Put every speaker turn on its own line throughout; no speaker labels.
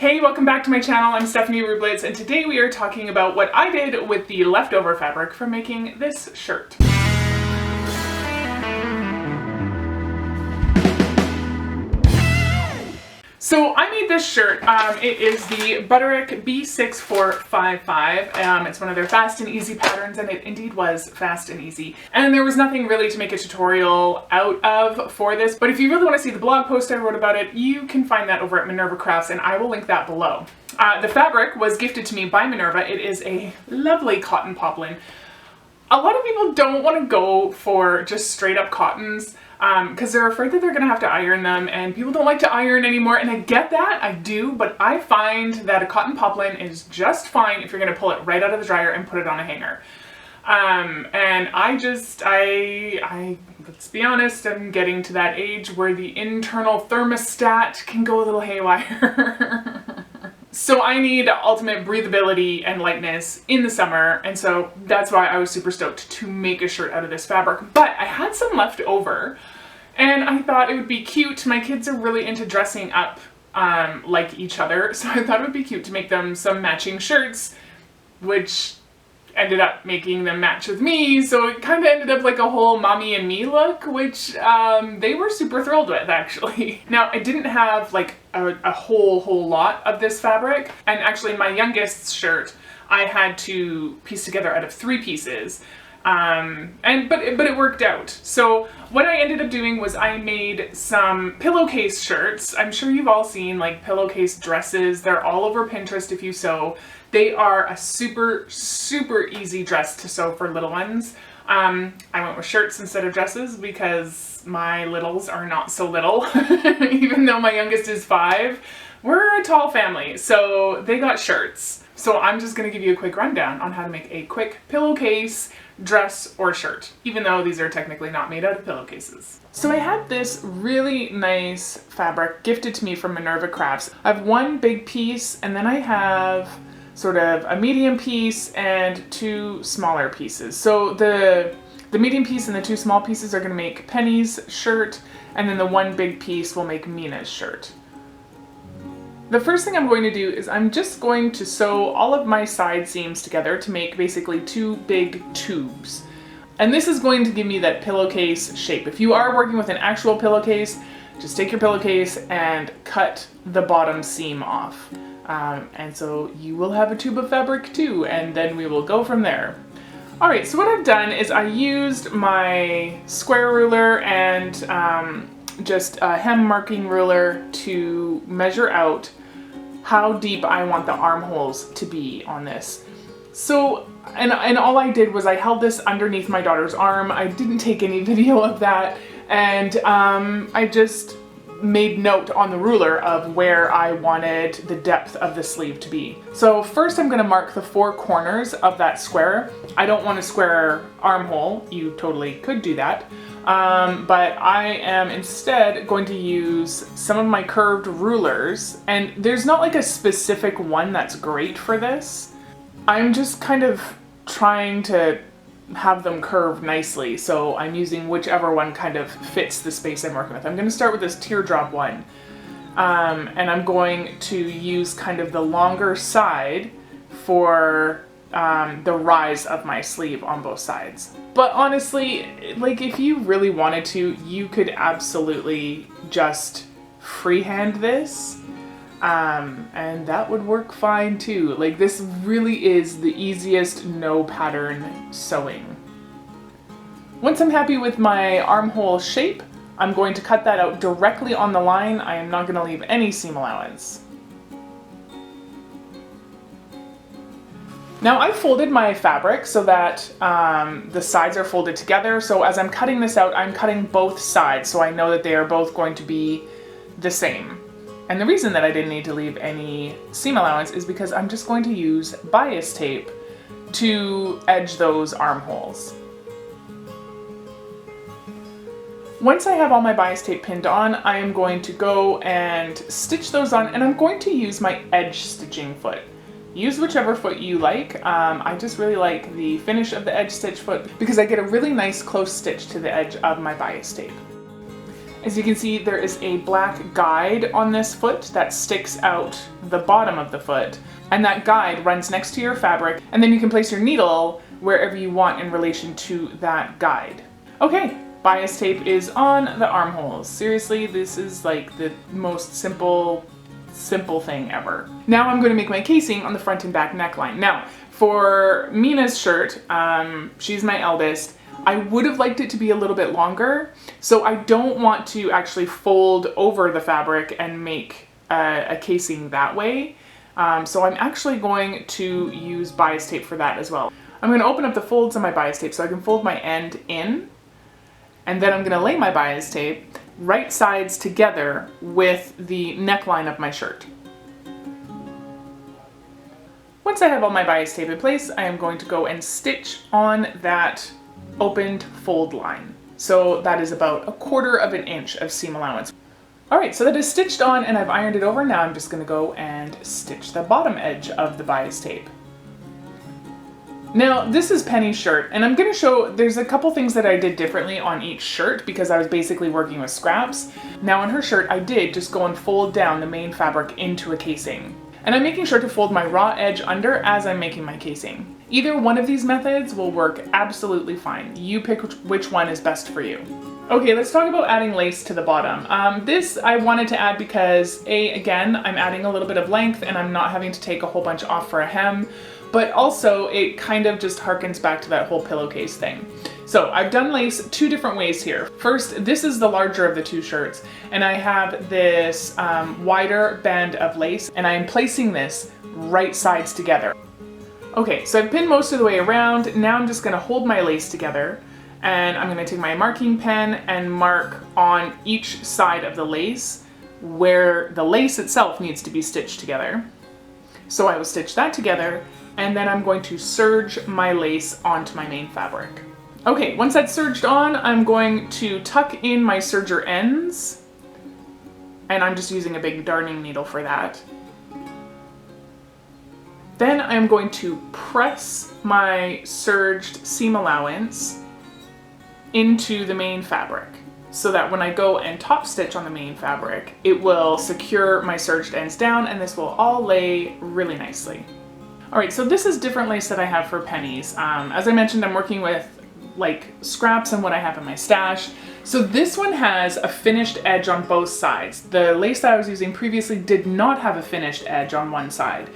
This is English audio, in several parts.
Hey, welcome back to my channel. I'm Stephanie Rublitz, and today we are talking about what I did with the leftover fabric from making this shirt. So I made this shirt. It is the Butterick B6455. It's one of their fast and easy patterns, and it indeed was fast and easy. And there was nothing really to make a tutorial out of for this, but if you really want to see the blog post I wrote about it, you can find that over at Minerva Crafts, and I will link that below. The fabric was gifted to me by Minerva. It is a lovely cotton poplin. A lot of people don't want to go for just straight up cottons because they're afraid that they're going to have to iron them, and people don't like to iron anymore, and I get that, I do, but I find that a cotton poplin is just fine if you're going to pull it right out of the dryer and put it on a hanger. And let's be honest, I'm getting to that age where the internal thermostat can go a little haywire. So I need ultimate breathability and lightness in the summer, and so that's why I was super stoked to make a shirt out of this fabric. But I had some left over, and I thought it would be cute. My kids are really into dressing up like each other, so I thought it would be cute to make them some matching shirts, which ended up making them match with me, so it kind of ended up like a whole mommy and me look, which they were super thrilled with, actually. Now, I didn't have like a whole lot of this fabric, and actually my youngest's shirt I had to piece together out of 3 pieces, but it worked out. So what I ended up doing was I made some pillowcase shirts. I'm sure you've all seen like pillowcase dresses. They're all over Pinterest if you sew. They are a super easy dress to sew for little ones. I went with shirts instead of dresses because my littles are not so little. Even though my youngest is 5, we're a tall family, so they got shirts. So I'm just going to give you a quick rundown on how to make a quick pillowcase, dress, or shirt, even though these are technically not made out of pillowcases. So I had this really nice fabric gifted to me from Minerva Crafts. I have one big piece, and then I have sort of a medium piece and 2 smaller pieces. So the medium piece and the 2 small pieces are going to make Penny's shirt, and then the one big piece will make Mina's shirt. The first thing I'm going to do is I'm just going to sew all of my side seams together to make basically 2 big tubes. And this is going to give me that pillowcase shape. If you are working with an actual pillowcase, just take your pillowcase and cut the bottom seam off. And so you will have a tube of fabric too, and then we will go from there. Alright, so what I've done is I used my square ruler and just a hem marking ruler to measure out how deep I want the armholes to be on this. So, and all I did was I held this underneath my daughter's arm. I didn't take any video of that, and I just made note on the ruler of where I wanted the depth of the sleeve to be. So first I'm going to mark the 4 corners of that square. I don't want a square armhole. You totally could do that. But I am instead going to use some of my curved rulers, and there's not like a specific one that's great for this. I'm just kind of trying to have them curve nicely, so I'm using whichever one kind of fits the space I'm working with. I'm going to start with this teardrop one, and I'm going to use kind of the longer side for the rise of my sleeve on both sides. But honestly, like if you really wanted to, you could absolutely just freehand this, and that would work fine too. Like this really is the easiest no pattern sewing. Once I'm happy with my armhole shape, I'm going to cut that out directly on the line. I am not going to leave any seam allowance. Now I've folded my fabric so that the sides are folded together, so as I'm cutting this out, I'm cutting both sides so I know that they are both going to be the same. And the reason that I didn't need to leave any seam allowance is because I'm just going to use bias tape to edge those armholes. Once I have all my bias tape pinned on, I am going to go and stitch those on, and I'm going to use my edge stitching foot. Use whichever foot you like. I just really like the finish of the edge stitch foot because I get a really nice close stitch to the edge of my bias tape. As you can see, there is a black guide on this foot that sticks out the bottom of the foot, and that guide runs next to your fabric, and then you can place your needle wherever you want in relation to that guide. Okay, bias tape is on the armholes. Seriously, this is like the most simple thing ever. Now I'm going to make my casing on the front and back neckline. Now, for Mina's shirt, she's my eldest, I would have liked it to be a little bit longer, so I don't want to actually fold over the fabric and make a casing that way. So I'm actually going to use bias tape for that as well. I'm going to open up the folds on my bias tape so I can fold my end in, and then I'm going to lay my bias tape right sides together with the neckline of my shirt. Once I have all my bias tape in place, I am going to go and stitch on that opened fold line. So that is about 1/4 inch of seam allowance. All right, so that is stitched on and I've ironed it over. Now I'm just gonna go and stitch the bottom edge of the bias tape. Now this is Penny's shirt, and I'm gonna show, there's a couple things that I did differently on each shirt because I was basically working with scraps. Now on her shirt, I did just go and fold down the main fabric into a casing. And I'm making sure to fold my raw edge under as I'm making my casing. Either one of these methods will work absolutely fine. You pick which one is best for you. Okay, let's talk about adding lace to the bottom. This I wanted to add because again, I'm adding a little bit of length and I'm not having to take a whole bunch off for a hem, but also it kind of just harkens back to that whole pillowcase thing. So I've done lace 2 different ways here. First, this is the larger of the 2 shirts, and I have this wider band of lace, and I am placing this right sides together. Okay, so I've pinned most of the way around. Now I'm just gonna hold my lace together, and I'm gonna take my marking pen and mark on each side of the lace where the lace itself needs to be stitched together. So I will stitch that together, and then I'm going to serge my lace onto my main fabric. Okay, once that's serged on, I'm going to tuck in my serger ends, and I'm just using a big darning needle for that. Then I'm going to press my serged seam allowance into the main fabric so that when I go and top stitch on the main fabric, it will secure my serged ends down and this will all lay really nicely. All right, so this is different lace that I have for Pennies. As I mentioned, I'm working with like scraps and what I have in my stash. So this one has a finished edge on both sides. The lace that I was using previously did not have a finished edge on one side.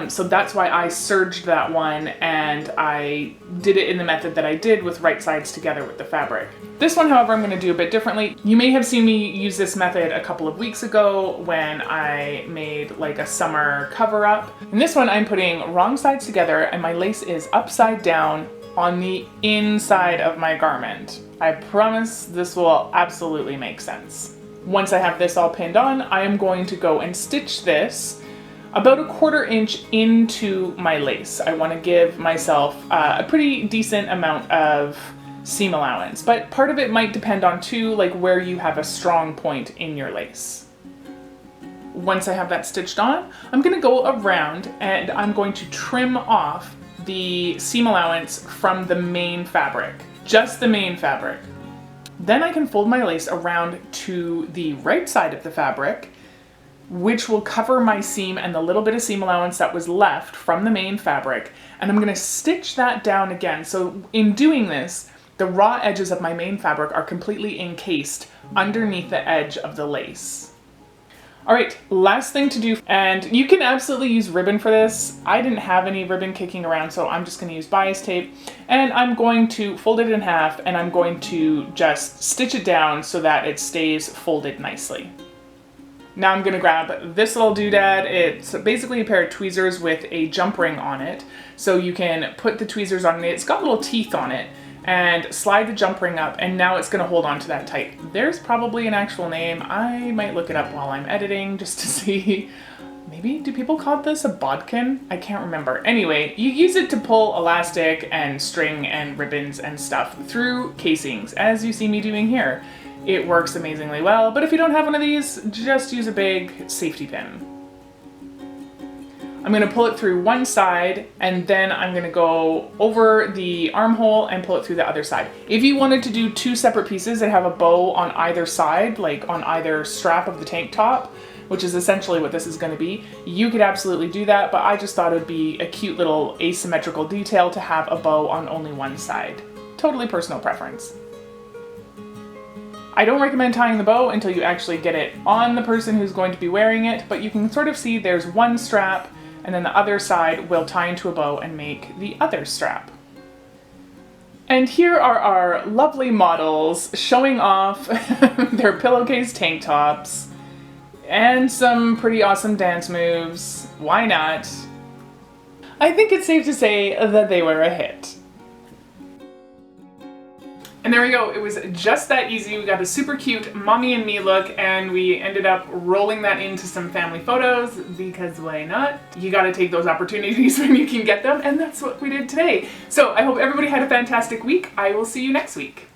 So that's why I serged that one and I did it in the method that I did with right sides together with the fabric. This one, however, I'm going to do a bit differently. You may have seen me use this method a couple of weeks ago when I made like a summer cover up. In this one, I'm putting wrong sides together and my lace is upside down on the inside of my garment. I promise this will absolutely make sense. Once I have this all pinned on, I am going to go and stitch this about 1/4 inch into my lace. I want to give myself a pretty decent amount of seam allowance, but part of it might depend on too, like where you have a strong point in your lace. Once I have that stitched on, I'm going to go around and I'm going to trim off the seam allowance from the main fabric, just the main fabric. Then I can fold my lace around to the right side of the fabric, which will cover my seam and the little bit of seam allowance that was left from the main fabric. And I'm gonna stitch that down again. So in doing this, the raw edges of my main fabric are completely encased underneath the edge of the lace. All right, last thing to do, and you can absolutely use ribbon for this. I didn't have any ribbon kicking around, so I'm just gonna use bias tape, and I'm going to fold it in half, and I'm going to just stitch it down so that it stays folded nicely. Now I'm gonna grab this little doodad. It's basically a pair of tweezers with a jump ring on it. So you can put the tweezers on it. It's got little teeth on it, and slide the jump ring up, and now it's gonna hold on to that tight. There's probably an actual name. I might look it up while I'm editing just to see. Maybe, do people call this a bodkin? I can't remember. Anyway, you use it to pull elastic and string and ribbons and stuff through casings, as you see me doing here. It works amazingly well, but if you don't have one of these, just use a big safety pin. I'm gonna pull it through one side and then I'm gonna go over the armhole and pull it through the other side. If you wanted to do two separate pieces and have a bow on either side, like on either strap of the tank top, which is essentially what this is gonna be, you could absolutely do that, but I just thought it would be a cute little asymmetrical detail to have a bow on only one side. Totally personal preference. I don't recommend tying the bow until you actually get it on the person who's going to be wearing it, but you can sort of see there's one strap and then the other side will tie into a bow and make the other strap. And here are our lovely models showing off their pillowcase tank tops and some pretty awesome dance moves. Why not? I think it's safe to say that they were a hit. And there we go, it was just that easy. We got a super cute mommy and me look and we ended up rolling that into some family photos because why not? You gotta take those opportunities when you can get them, and that's what we did today. So I hope everybody had a fantastic week. I will see you next week.